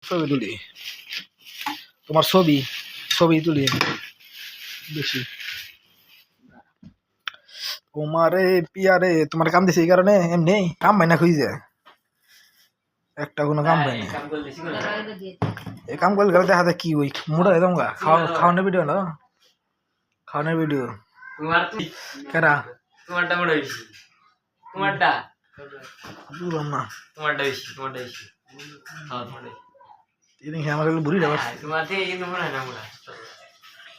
ছবি তুলি তোমার ছবি ছবি তুলি বেশি তোমারে পিয়ারে তোমার কাম দিছে এই কারণে এমনি কাম পাই না খুঁজে একটা কোনো কাম পাই না এই কাম করলে গেলে দেখা যায় কি ওই মোটা হয়ে যাবো খাওয়ানোর ভিডিও না খাওয়ানোর ভিডিও কেনা তোমারটা মনে হইছে তোমারটা বুঝলাম না তোমারটা বেশি হ্যাঁ তোমারটা তিনি আমার বুড়ি রে তোমাতে কিন্তু মনে হয় না মোটা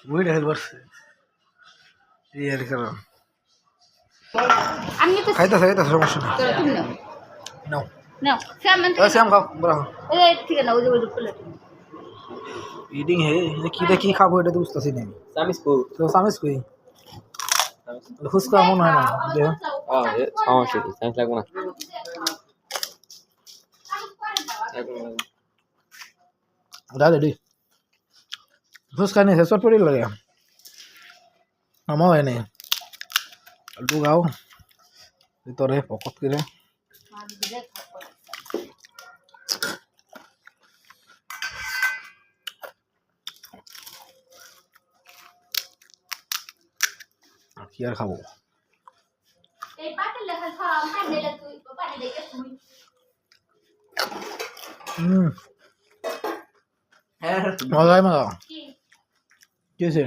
বুড়ি রে বসছে এই আর কারণ আমি তো খাইতে সমস্যা নেই তুমি নাও নাও নাও সামান শ্যাম খাও বড় এই ঠিক আছে না ওই যে প্লেট ইটিং হে কি খাবো এটা তো বুঝতেছি না সামিস কো তো সামিস কই ফুসকা মনে হয় না যে সমস্যা কি সামিস লাগবে না দাদা দি ফুসকা নেই চট পড়ি লাগে আমার হয় নাই ঢুকাও ভিতরে পকত করে কি আর খাবো এই পাতে লেখা ছড়াও পানি দিলে তুই পানি দিকে তুমি মজাই মজা কি কি আছে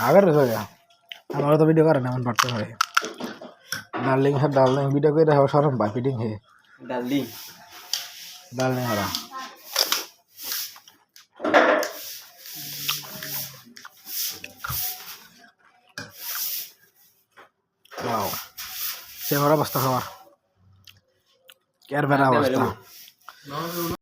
আগের রয়েছে हमारा तो वीडियो कर रहे हैं पढ़ते हुए डाल देंगे वीडियो को रहा शर्म भाई फिटिंग है डाल देंगे हरा वाओ से हमारा बस्ता हवा क्या बना बस्ता